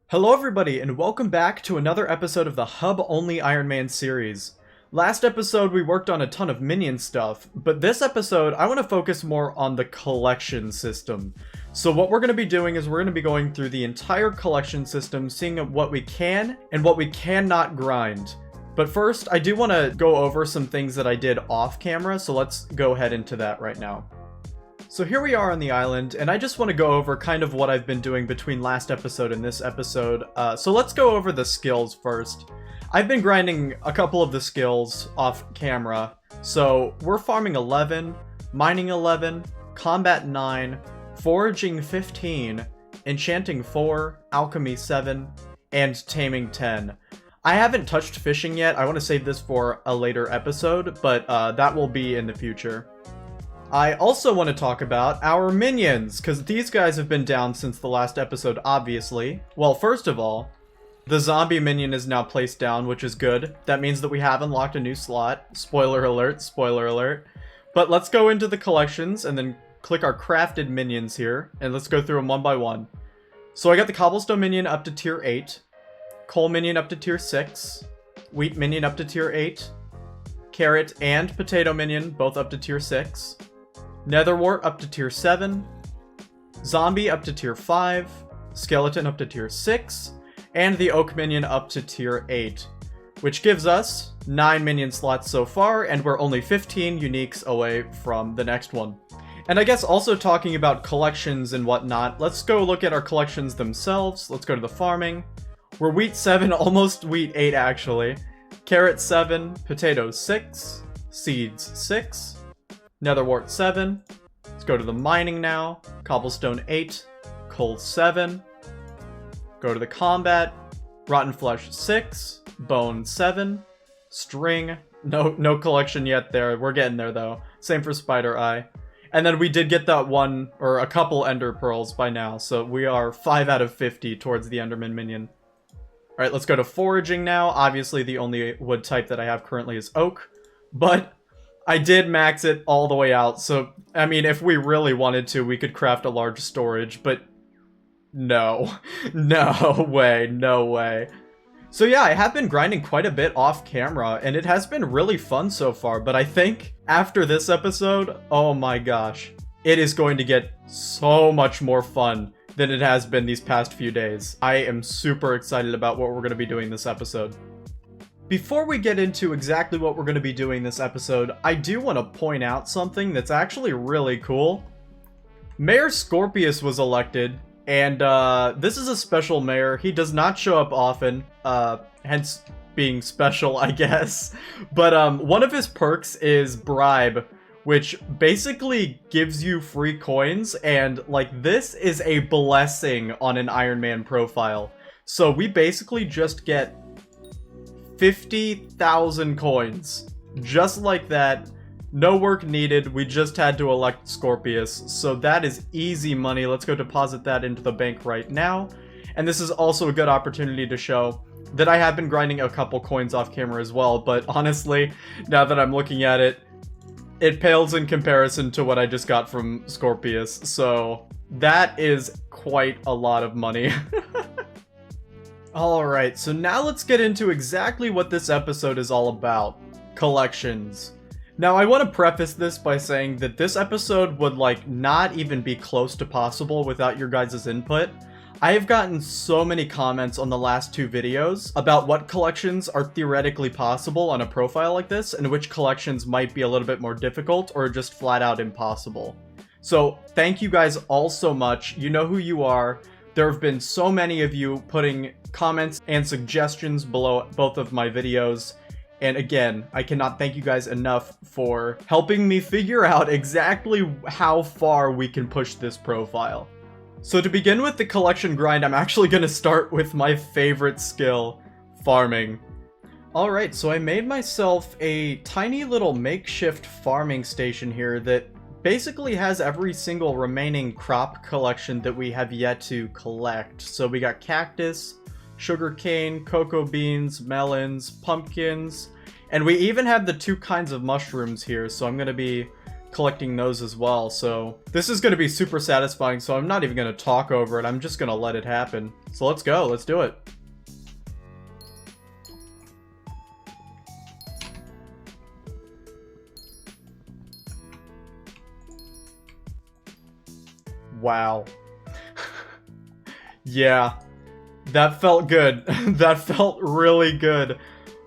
Hello everybody, and welcome back to another episode of the Hub-only Ironman series. Last episode we worked on a ton of Minion stuff, but this episode I want to focus more on the collection system. So what we're going to be doing is we're going to be going through the entire collection system, seeing what we can and what we cannot grind. But first, I do want to go over some things that I did off camera, so let's go ahead into that right now. So here we are on the island, and I just want to go over kind of what I've been doing between last episode and this episode. So let's go over the skills first. I've been grinding a couple of the skills off camera. So we're farming 11, mining 11, combat 9, foraging 15, enchanting 4, alchemy 7, and taming 10. I haven't touched fishing yet. I want to save this for a later episode, but that will be in the future. I also want to talk about our minions, because these guys have been down since the last episode, obviously. Well, first of all, the zombie minion is now placed down, which is good. That means that we have unlocked a new slot. Spoiler alert, spoiler alert. But let's go into the collections and then click our crafted minions here, and let's go through them one by one. So I got the cobblestone minion up to tier 8, coal minion up to tier 6, wheat minion up to tier 8, carrot and potato minion both up to tier 6, netherwort up to tier 7, zombie up to tier 5, skeleton up to tier 6, and the oak minion up to tier 8, which gives us 9 minion slots so far, and we're only 15 uniques away from the next one. And I guess also talking about collections and whatnot, let's go look at our collections themselves. Let's go to the farming. We're wheat 7, almost wheat 8 actually. Carrot 7, potato 6, seeds 6, netherwort 7. Let's go to the mining now. Cobblestone 8, coal 7. Go to the combat. Rotten flesh 6, bone 7, string. No collection yet there. We're getting there though. Same for spider eye. And then we did get that one or a couple ender pearls by now, so we are 5 out of 50 towards the enderman minion. Alright, let's go to foraging now. Obviously the only wood type that I have currently is oak, but I did max it all the way out, so, I mean, if we really wanted to, we could craft a large storage, but no. No way, no way. So yeah, I have been grinding quite a bit off camera, and it has been really fun so far, but I think after this episode, oh my gosh, it is going to get so much more fun than it has been these past few days. I am super excited about what we're going to be doing this episode. Before we get into exactly what we're going to be doing this episode, I do want to point out something that's actually really cool. Mayor Scorpius was elected, and this is a special mayor. He does not show up often, hence being special, I guess. But one of his perks is bribe, which basically gives you free coins, and like this is a blessing on an Iron Man profile. So we basically just get 50,000 coins. Just like that. No work needed. We just had to elect Scorpius. So that is easy money. Let's go deposit that into the bank right now. And this is also a good opportunity to show that I have been grinding a couple coins off camera as well. But honestly, now that I'm looking at it, it pales in comparison to what I just got from Scorpius. So that is quite a lot of money. Alright, so now let's get into exactly what this episode is all about. Collections. Now I want to preface this by saying that this episode would like not even be close to possible without your guys' input. I have gotten so many comments on the last 2 videos about what collections are theoretically possible on a profile like this and which collections might be a little bit more difficult or just flat out impossible. So thank you guys all so much. You know who you are. There have been so many of you putting comments and suggestions below both of my videos. And again, I cannot thank you guys enough for helping me figure out exactly how far we can push this profile. So to begin with the collection grind, I'm actually going to start with my favorite skill, farming. Alright, so I made myself a tiny little makeshift farming station here that basically has every single remaining crop collection that we have yet to collect. So we got cactus, sugarcane, cocoa beans, melons, pumpkins, and we even have the 2 kinds of mushrooms here. So I'm going to be collecting those as well. So this is going to be super satisfying, so I'm not even going to talk over it. I'm just going to let it happen. So let's go. Let's do it. Wow. Yeah. That felt good. That felt really good.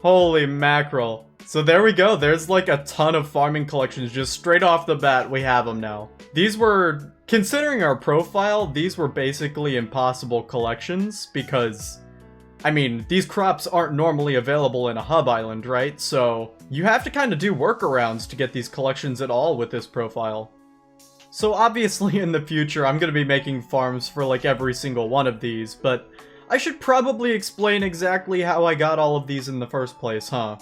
Holy mackerel. So there we go. There's like a ton of farming collections just straight off the bat. We have them now. These were, considering our profile, these were basically impossible collections because, I mean, these crops aren't normally available in a hub island, right? So you have to kind of do workarounds to get these collections at all with this profile. So obviously in the future, I'm going to be making farms for like every single one of these, but I should probably explain exactly how I got all of these in the first place, huh?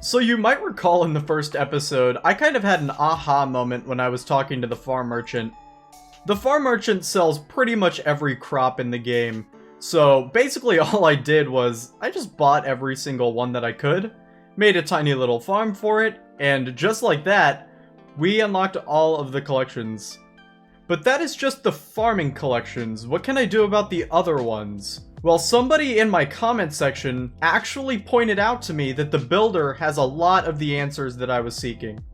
So you might recall in the first episode, I kind of had an aha moment when I was talking to the farm merchant. The farm merchant sells pretty much every crop in the game, so basically all I did was, I just bought every single one that I could, made a tiny little farm for it, and just like that, we unlocked all of the collections. But that is just the farming collections. What can I do about the other ones? Well, somebody in my comment section actually pointed out to me that the builder has a lot of the answers that I was seeking.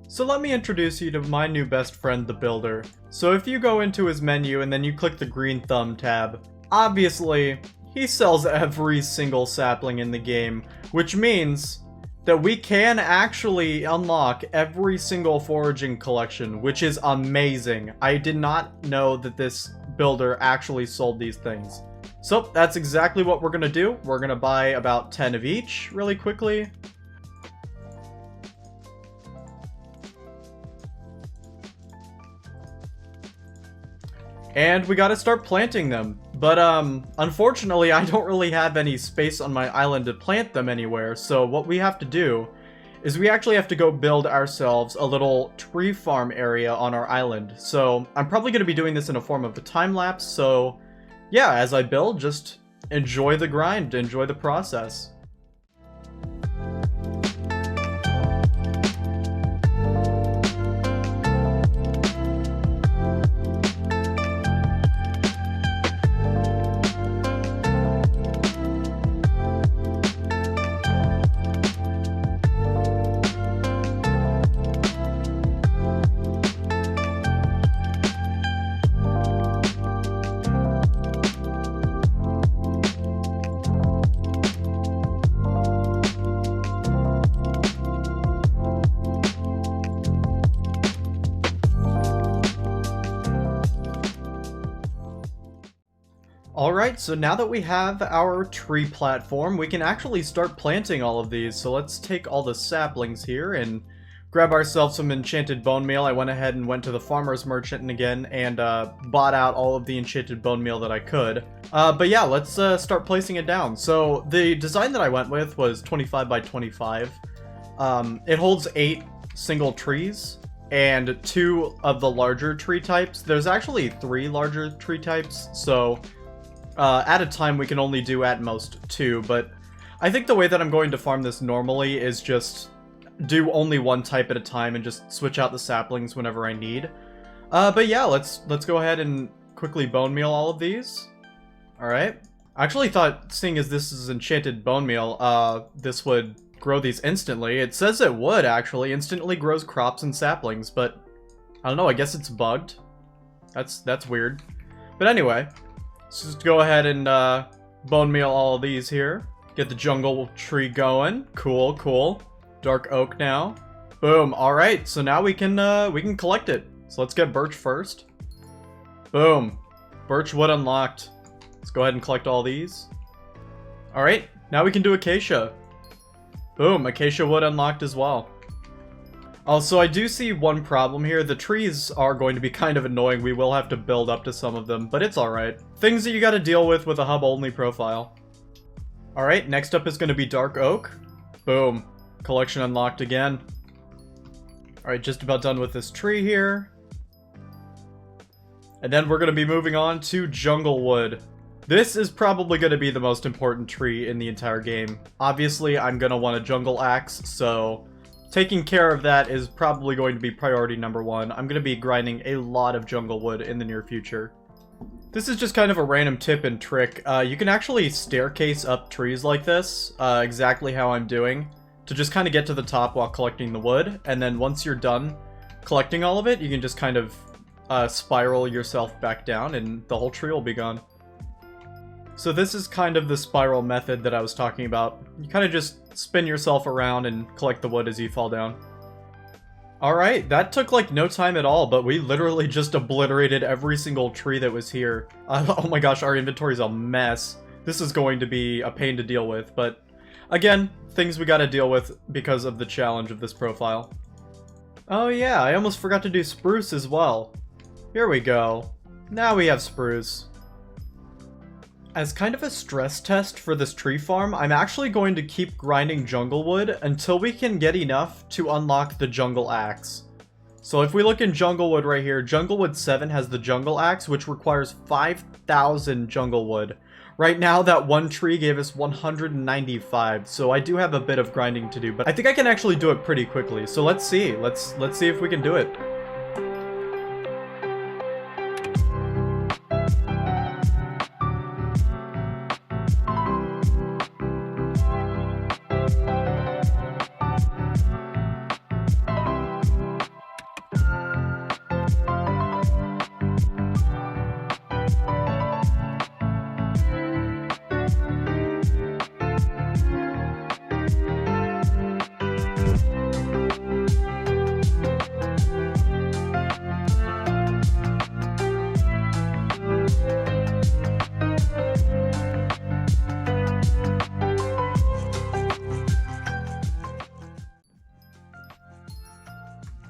So let me introduce you to my new best friend, the builder. So if you go into his menu and then you click the green thumb tab, obviously, he sells every single sapling in the game, which means that we can actually unlock every single foraging collection, which is amazing. I did not know that this builder actually sold these things. So that's exactly what we're gonna do. We're gonna buy about 10 of each really quickly. And we gotta start planting them. But unfortunately, I don't really have any space on my island to plant them anywhere. So what we have to do is we actually have to go build ourselves a little tree farm area on our island. So I'm probably gonna be doing this in a form of a time lapse. So yeah, as I build, just enjoy the grind, enjoy the process. Alright, so now that we have our tree platform, we can actually start planting all of these. So let's take all the saplings here and grab ourselves some enchanted bone meal. I went ahead and went to the farmer's merchant again and bought out all of the enchanted bone meal that I could. But yeah, let's start placing it down. So the design that I went with was 25 by 25. It holds 8 single trees and 2 of the larger tree types. There's actually 3 larger tree types, so at a time we can only do at most 2, but I think the way that I'm going to farm this normally is just do only one type at a time and just switch out the saplings whenever I need. But yeah, let's go ahead and quickly bone meal all of these. Alright. I actually thought, seeing as this is enchanted bone meal, this would grow these instantly. It says it would, actually. Instantly grows crops and saplings, but I don't know, I guess it's bugged. That's weird. But anyway, let's just go ahead and bone meal all of these here. Get the jungle tree going. Cool, cool. Dark oak now. Boom. Alright, so now we can collect it. So let's get birch first. Boom. Birch wood unlocked. Let's go ahead and collect all these. Alright, now we can do acacia. Boom, acacia wood unlocked as well. Also, I do see one problem here. The trees are going to be kind of annoying. We will have to build up to some of them, but it's alright. Things that you gotta deal with a hub-only profile. Alright, next up is gonna be dark oak. Boom. Collection unlocked again. Alright, just about done with this tree here. And then we're gonna be moving on to jungle wood. This is probably gonna be the most important tree in the entire game. Obviously, I'm gonna want a jungle axe, so taking care of that is probably going to be priority number 1. I'm going to be grinding a lot of jungle wood in the near future. This is just kind of a random tip and trick. You can actually staircase up trees like this, exactly how I'm doing, to just kind of get to the top while collecting the wood, and then once you're done collecting all of it, you can just kind of spiral yourself back down and the whole tree will be gone. So this is kind of the spiral method that I was talking about. You kind of just spin yourself around and collect the wood as you fall down. Alright, that took like no time at all, but we literally just obliterated every single tree that was here. Oh my gosh, our inventory's a mess. This is going to be a pain to deal with, but again, things we gotta deal with because of the challenge of this profile. Oh yeah, I almost forgot to do spruce as well. Here we go. Now we have spruce. As kind of a stress test for this tree farm, I'm actually going to keep grinding jungle wood until we can get enough to unlock the jungle axe. So if we look in jungle wood right here, jungle wood 7 has the jungle axe, which requires 5,000 jungle wood. Right now, that one tree gave us 195, so I do have a bit of grinding to do, but I think I can actually do it pretty quickly. So let's see. Let's see if we can do it.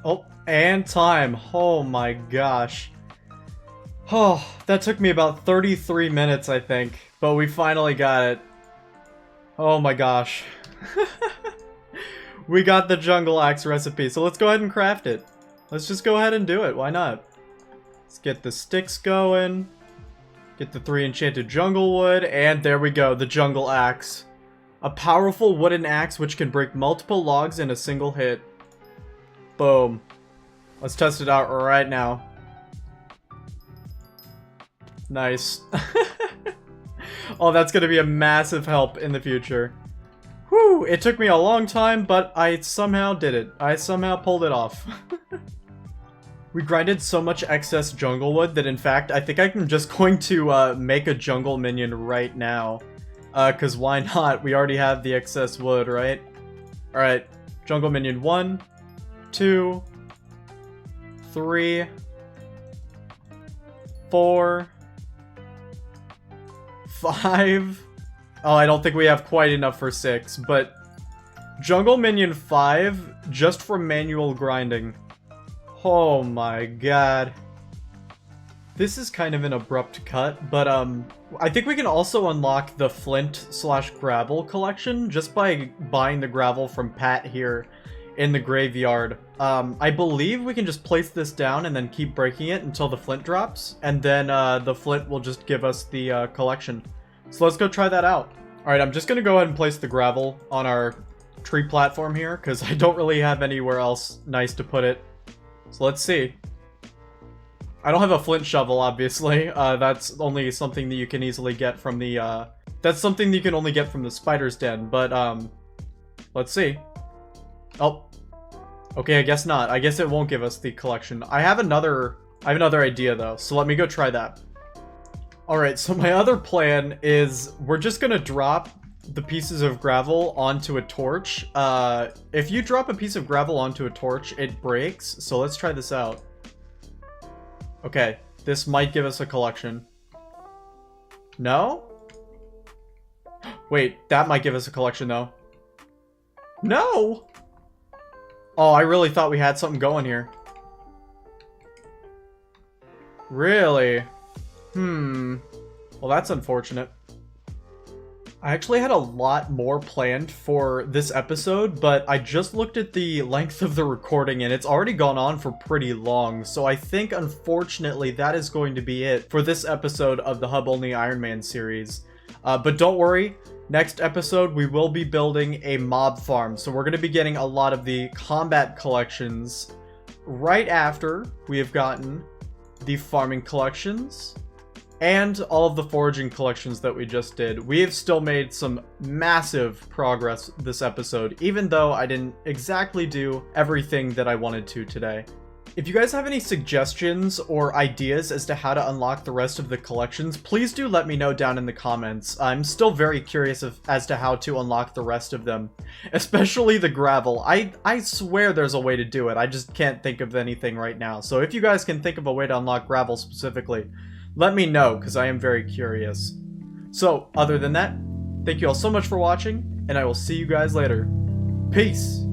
Oh, and time. Oh my gosh. Oh, that took me about 33 minutes, I think. But we finally got it. Oh my gosh. We got the jungle axe recipe, so let's go ahead and craft it. Let's just go ahead and do it. Why not? Let's get the sticks going. Get the 3 enchanted jungle wood, and there we go, the jungle axe. A powerful wooden axe which can break multiple logs in a single hit. Boom. Let's test it out right now. Nice. Oh, that's gonna be a massive help in the future. Whew, it took me a long time, but I somehow did it. I somehow pulled it off. We grinded so much excess jungle wood that in fact, I think I'm just going to make a jungle minion right now. Cause why not? We already have the excess wood, right? Alright, jungle minion 1, 2, 3, 4, 5. Oh, I don't think we have quite enough for 6, but jungle minion 5 just from manual grinding. Oh my god. This is kind of an abrupt cut, but I think we can also unlock the flint/gravel collection just by buying the gravel from Pat here in the graveyard. I believe we can just place this down and then keep breaking it until the flint drops, and then the flint will just give us the collection. So let's go try that out. Alright, I'm just gonna go ahead and place the gravel on our tree platform here, because I don't really have anywhere else nice to put it. So let's see. I don't have a flint shovel, obviously. That's only something that you can easily get from the, that's something that you can only get from the spider's den, but, let's see. Oh. Okay, I guess not. I guess it won't give us the collection. I have another idea, though, so let me go try that. Alright, so my other plan is we're just gonna drop the pieces of gravel onto a torch. If you drop a piece of gravel onto a torch, it breaks, so let's try this out. Okay, this might give us a collection. No? Wait, that might give us a collection, though. No! Oh, I really thought we had something going here. Really? Well, that's unfortunate. I actually had a lot more planned for this episode, but I just looked at the length of the recording and it's already gone on for pretty long, so I think unfortunately that is going to be it for this episode of the Hub Only Ironman series. But don't worry, next episode we will be building a mob farm. So we're going to be getting a lot of the combat collections right after we have gotten the farming collections and all of the foraging collections that we just did. We have still made some massive progress this episode, even though I didn't exactly do everything that I wanted to today. If you guys have any suggestions or ideas as to how to unlock the rest of the collections, please do let me know down in the comments. I'm still very curious as to how to unlock the rest of them, especially the gravel. I swear there's a way to do it, I just can't think of anything right now. So if you guys can think of a way to unlock gravel specifically, let me know, because I am very curious. So, other than that, thank you all so much for watching, and I will see you guys later. Peace!